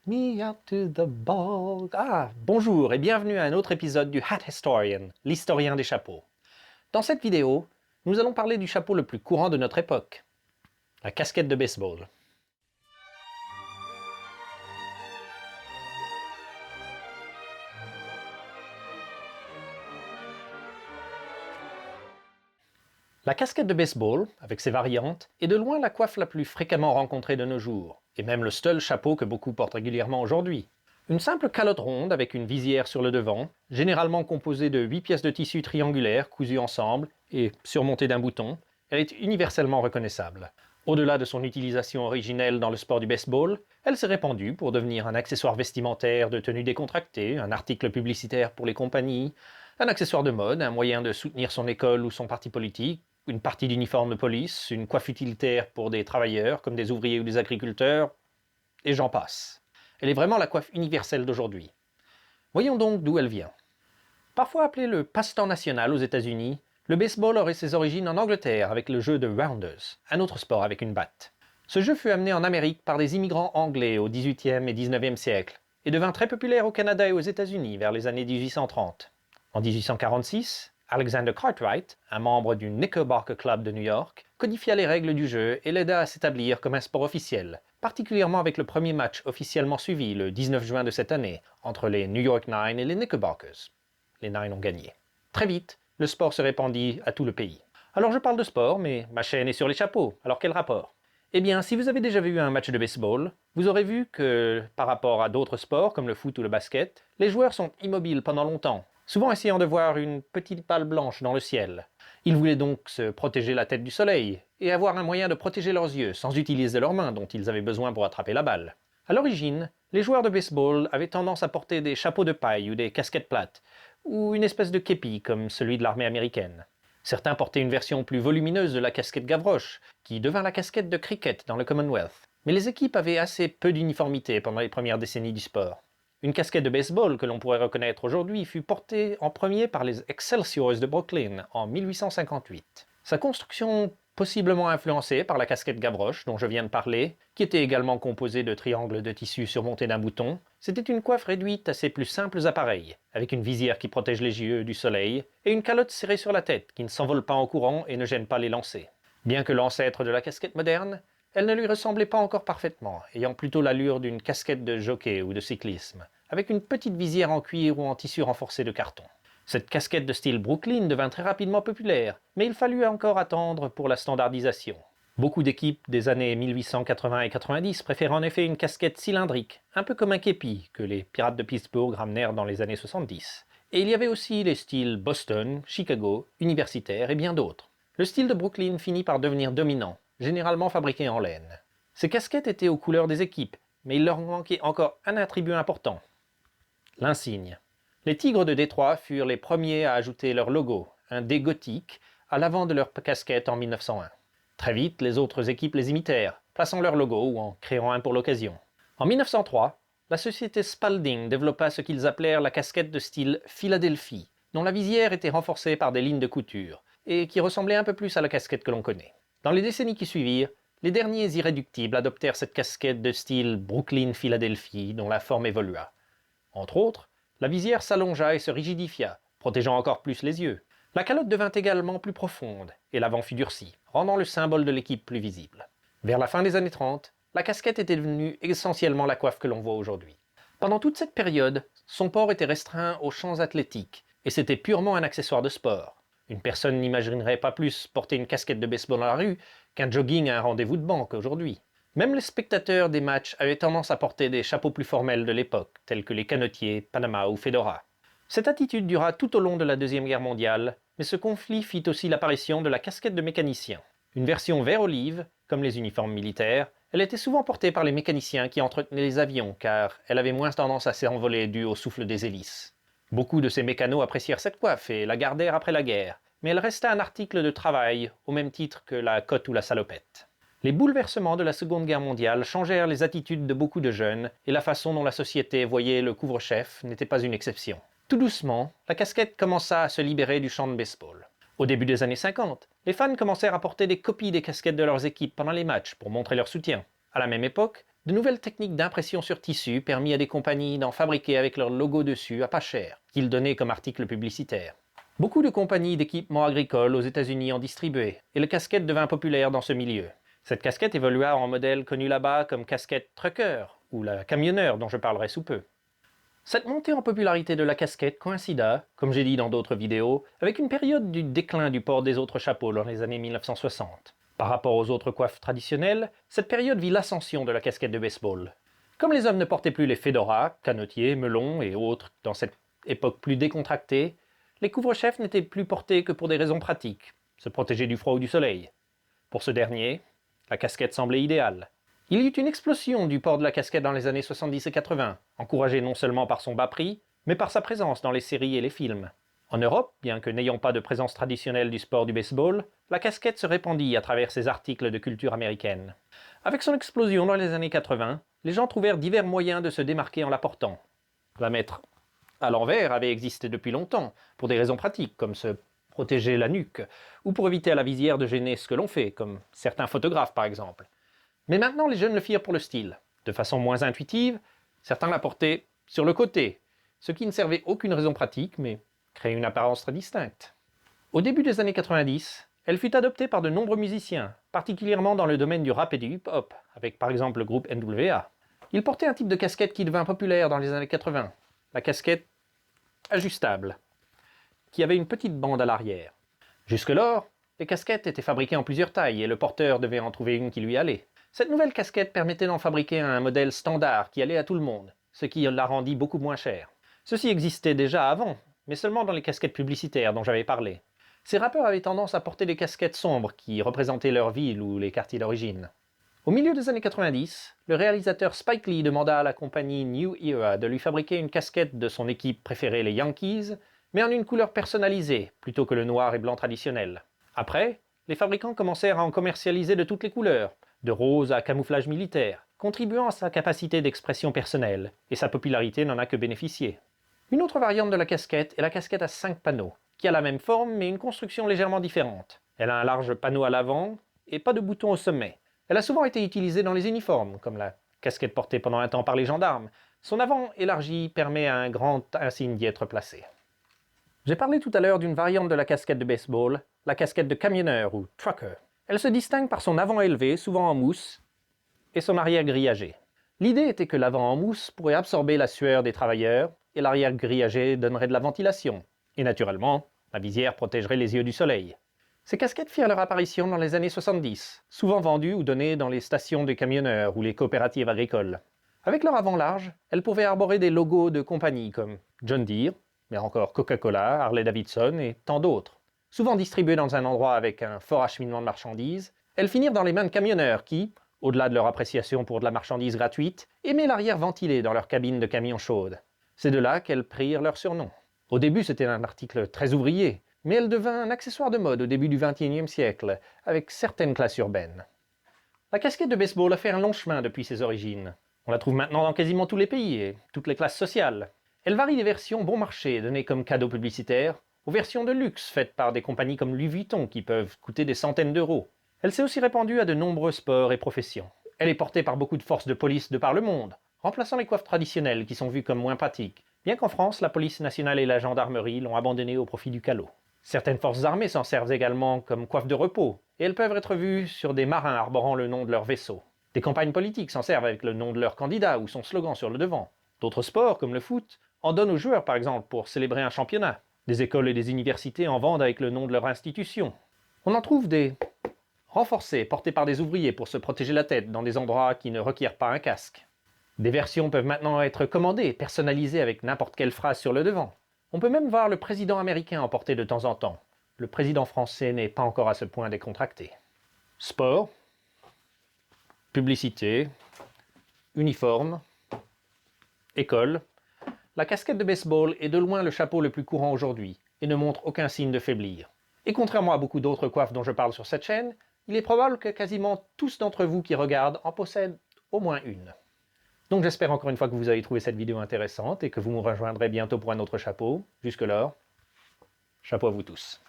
Me out to the ball. Ah, bonjour et bienvenue à un autre épisode du Hat Historian, l'historien des chapeaux. Dans cette vidéo, nous allons parler du chapeau le plus courant de notre époque, la casquette de baseball. La casquette de baseball, avec ses variantes, est de loin la coiffe la plus fréquemment rencontrée de nos jours, et même le seul chapeau que beaucoup portent régulièrement aujourd'hui. Une simple calotte ronde avec une visière sur le devant, généralement composée de 8 pièces de tissu triangulaires cousues ensemble et surmontées d'un bouton, elle est universellement reconnaissable. Au-delà de son utilisation originelle dans le sport du baseball, elle s'est répandue pour devenir un accessoire vestimentaire de tenue décontractée, un article publicitaire pour les compagnies, un accessoire de mode, un moyen de soutenir son école ou son parti politique, une partie d'uniforme de police, une coiffe utilitaire pour des travailleurs comme des ouvriers ou des agriculteurs, et j'en passe. Elle est vraiment la coiffe universelle d'aujourd'hui. Voyons donc d'où elle vient. Parfois appelé le passe-temps national aux États-Unis, le baseball aurait ses origines en Angleterre avec le jeu de Rounders, un autre sport avec une batte. Ce jeu fut amené en Amérique par des immigrants anglais au XVIIIe et XIXe siècle et devint très populaire au Canada et aux États-Unis vers les années 1830. En 1846, Alexander Cartwright, un membre du Knickerbocker Club de New York, codifia les règles du jeu et l'aida à s'établir comme un sport officiel, particulièrement avec le premier match officiellement suivi le 19 juin de cette année entre les New York Nine et les Knickerbockers. Les Nine ont gagné. Très vite, le sport se répandit à tout le pays. Alors je parle de sport, mais ma chaîne est sur les chapeaux, alors quel rapport? Eh bien, si vous avez déjà vu un match de baseball, vous aurez vu que, par rapport à d'autres sports comme le foot ou le basket, les joueurs sont immobiles pendant longtemps, souvent essayant de voir une petite balle blanche dans le ciel. Ils voulaient donc se protéger la tête du soleil, et avoir un moyen de protéger leurs yeux sans utiliser leurs mains dont ils avaient besoin pour attraper la balle. À l'origine, les joueurs de baseball avaient tendance à porter des chapeaux de paille ou des casquettes plates, ou une espèce de képi comme celui de l'armée américaine. Certains portaient une version plus volumineuse de la casquette Gavroche, qui devint la casquette de cricket dans le Commonwealth. Mais les équipes avaient assez peu d'uniformité pendant les premières décennies du sport. Une casquette de baseball que l'on pourrait reconnaître aujourd'hui fut portée en premier par les Excelsiors de Brooklyn en 1858. Sa construction, possiblement influencée par la casquette Gavroche dont je viens de parler, qui était également composée de triangles de tissu surmontés d'un bouton, c'était une coiffe réduite à ses plus simples appareils, avec une visière qui protège les yeux du soleil et une calotte serrée sur la tête qui ne s'envole pas en courant et ne gêne pas les lancers. Bien que l'ancêtre de la casquette moderne, elle ne lui ressemblait pas encore parfaitement, ayant plutôt l'allure d'une casquette de jockey ou de cyclisme, avec une petite visière en cuir ou en tissu renforcé de carton. Cette casquette de style Brooklyn devint très rapidement populaire, mais il fallut encore attendre pour la standardisation. Beaucoup d'équipes des années 1880 et 90 préfèrent en effet une casquette cylindrique, un peu comme un képi que les Pirates de Pittsburgh ramenèrent dans les années 70. Et il y avait aussi les styles Boston, Chicago, universitaire et bien d'autres. Le style de Brooklyn finit par devenir dominant, généralement fabriqué en laine. Ces casquettes étaient aux couleurs des équipes, mais il leur manquait encore un attribut important: l'insigne. Les Tigres de Détroit furent les premiers à ajouter leur logo, un dé gothique, à l'avant de leur casquette en 1901. Très vite, les autres équipes les imitèrent, plaçant leur logo ou en créant un pour l'occasion. En 1903, la société Spalding développa ce qu'ils appelèrent la casquette de style Philadelphie, dont la visière était renforcée par des lignes de couture, et qui ressemblait un peu plus à la casquette que l'on connaît. Dans les décennies qui suivirent, les derniers irréductibles adoptèrent cette casquette de style Brooklyn-Philadelphie, dont la forme évolua. Entre autres, la visière s'allongea et se rigidifia, protégeant encore plus les yeux. La calotte devint également plus profonde, et l'avant fut durci, rendant le symbole de l'équipe plus visible. Vers la fin des années 30, la casquette était devenue essentiellement la coiffe que l'on voit aujourd'hui. Pendant toute cette période, son port était restreint aux champs athlétiques, et c'était purement un accessoire de sport. Une personne n'imaginerait pas plus porter une casquette de baseball dans la rue qu'un jogging à un rendez-vous de banque aujourd'hui. Même les spectateurs des matchs avaient tendance à porter des chapeaux plus formels de l'époque, tels que les canotiers, Panama ou Fedora. Cette attitude dura tout au long de la Deuxième Guerre mondiale, mais ce conflit fit aussi l'apparition de la casquette de mécanicien. Une version vert-olive, comme les uniformes militaires, elle était souvent portée par les mécaniciens qui entretenaient les avions, car elle avait moins tendance à s'envoler dû au souffle des hélices. Beaucoup de ces mécanos apprécièrent cette coiffe et la gardèrent après la guerre, mais elle resta un article de travail, au même titre que la cotte ou la salopette. Les bouleversements de la Seconde Guerre mondiale changèrent les attitudes de beaucoup de jeunes, et la façon dont la société voyait le couvre-chef n'était pas une exception. Tout doucement, la casquette commença à se libérer du champ de baseball. Au début des années 50, les fans commencèrent à porter des copies des casquettes de leurs équipes pendant les matchs pour montrer leur soutien. À la même époque, de nouvelles techniques d'impression sur tissu permis à des compagnies d'en fabriquer avec leur logo dessus à pas cher, qu'ils donnaient comme article publicitaire. Beaucoup de compagnies d'équipements agricoles aux États-Unis en distribuaient, et le casquette devint populaire dans ce milieu. Cette casquette évolua en modèle connu là-bas comme casquette trucker, ou la camionneur dont je parlerai sous peu. Cette montée en popularité de la casquette coïncida, comme j'ai dit dans d'autres vidéos, avec une période du déclin du port des autres chapeaux dans les années 1960. Par rapport aux autres coiffes traditionnelles, cette période vit l'ascension de la casquette de baseball. Comme les hommes ne portaient plus les fedoras, canotiers, melons et autres dans cette époque plus décontractée, les couvre-chefs n'étaient plus portés que pour des raisons pratiques, se protéger du froid ou du soleil. Pour ce dernier, la casquette semblait idéale. Il y eut une explosion du port de la casquette dans les années 70 et 80, encouragée non seulement par son bas prix, mais par sa présence dans les séries et les films. En Europe, bien que n'ayant pas de présence traditionnelle du sport du baseball, la casquette se répandit à travers ces articles de culture américaine. Avec son explosion dans les années 80, les gens trouvèrent divers moyens de se démarquer en la portant. La mettre à l'envers avait existé depuis longtemps, pour des raisons pratiques, comme se protéger la nuque, ou pour éviter à la visière de gêner ce que l'on fait, comme certains photographes par exemple. Mais maintenant les jeunes le firent pour le style. De façon moins intuitive, certains la portaient sur le côté, ce qui ne servait aucune raison pratique, mais créait une apparence très distincte. Au début des années 90, elle fut adoptée par de nombreux musiciens, particulièrement dans le domaine du rap et du hip-hop, avec par exemple le groupe NWA. Ils portaient un type de casquette qui devint populaire dans les années 80, la casquette ajustable, qui avait une petite bande à l'arrière. Jusque-lors, les casquettes étaient fabriquées en plusieurs tailles et le porteur devait en trouver une qui lui allait. Cette nouvelle casquette permettait d'en fabriquer un modèle standard qui allait à tout le monde, ce qui la rendit beaucoup moins chère. Ceci existait déjà avant, mais seulement dans les casquettes publicitaires dont j'avais parlé. Ces rappeurs avaient tendance à porter des casquettes sombres qui représentaient leur ville ou les quartiers d'origine. Au milieu des années 90, le réalisateur Spike Lee demanda à la compagnie New Era de lui fabriquer une casquette de son équipe préférée, les Yankees, mais en une couleur personnalisée, plutôt que le noir et blanc traditionnel. Après, les fabricants commencèrent à en commercialiser de toutes les couleurs, de rose à camouflage militaire, contribuant à sa capacité d'expression personnelle, et sa popularité n'en a que bénéficié. Une autre variante de la casquette est la casquette à 5 panneaux, qui a la même forme mais une construction légèrement différente. Elle a un large panneau à l'avant et pas de bouton au sommet. Elle a souvent été utilisée dans les uniformes, comme la casquette portée pendant un temps par les gendarmes. Son avant élargi permet à un grand insigne d'y être placé. J'ai parlé tout à l'heure d'une variante de la casquette de baseball, la casquette de camionneur ou trucker. Elle se distingue par son avant élevé, souvent en mousse, et son arrière grillagé. L'idée était que l'avant en mousse pourrait absorber la sueur des travailleurs, et l'arrière grillagé donnerait de la ventilation. Et naturellement, la visière protégerait les yeux du soleil. Ces casquettes firent leur apparition dans les années 70, souvent vendues ou données dans les stations de camionneurs ou les coopératives agricoles. Avec leur avant large, elles pouvaient arborer des logos de compagnies comme John Deere, mais encore Coca-Cola, Harley-Davidson et tant d'autres. Souvent distribuées dans un endroit avec un fort acheminement de marchandises, elles finirent dans les mains de camionneurs qui, au-delà de leur appréciation pour de la marchandise gratuite, aimaient l'arrière ventilé dans leur cabine de camion chaude. C'est de là qu'elles prirent leur surnom. Au début, c'était un article très ouvrier, mais elle devint un accessoire de mode au début du XXIe siècle, avec certaines classes urbaines. La casquette de baseball a fait un long chemin depuis ses origines. On la trouve maintenant dans quasiment tous les pays et toutes les classes sociales. Elle varie des versions bon marché données comme cadeaux publicitaires, aux versions de luxe faites par des compagnies comme Louis Vuitton qui peuvent coûter des centaines d'euros. Elle s'est aussi répandue à de nombreux sports et professions. Elle est portée par beaucoup de forces de police de par le monde, remplaçant les coiffes traditionnelles qui sont vues comme moins pratiques, bien qu'en France, la police nationale et la gendarmerie l'ont abandonnée au profit du calot. Certaines forces armées s'en servent également comme coiffe de repos, et elles peuvent être vues sur des marins arborant le nom de leur vaisseau. Des campagnes politiques s'en servent avec le nom de leur candidat ou son slogan sur le devant. D'autres sports, comme le foot, en donnent aux joueurs par exemple pour célébrer un championnat. Des écoles et des universités en vendent avec le nom de leur institution. On en trouve des renforcés portés par des ouvriers pour se protéger la tête dans des endroits qui ne requièrent pas un casque. Des versions peuvent maintenant être commandées, personnalisées avec n'importe quelle phrase sur le devant. On peut même voir le président américain en porter de temps en temps. Le président français n'est pas encore à ce point décontracté. Sport, publicité, uniforme, école. La casquette de baseball est de loin le chapeau le plus courant aujourd'hui et ne montre aucun signe de faiblir. Et contrairement à beaucoup d'autres coiffes dont je parle sur cette chaîne, il est probable que quasiment tous d'entre vous qui regardent en possèdent au moins une. Donc j'espère encore une fois que vous avez trouvé cette vidéo intéressante et que vous me rejoindrez bientôt pour un autre chapeau. Jusque-là, chapeau à vous tous.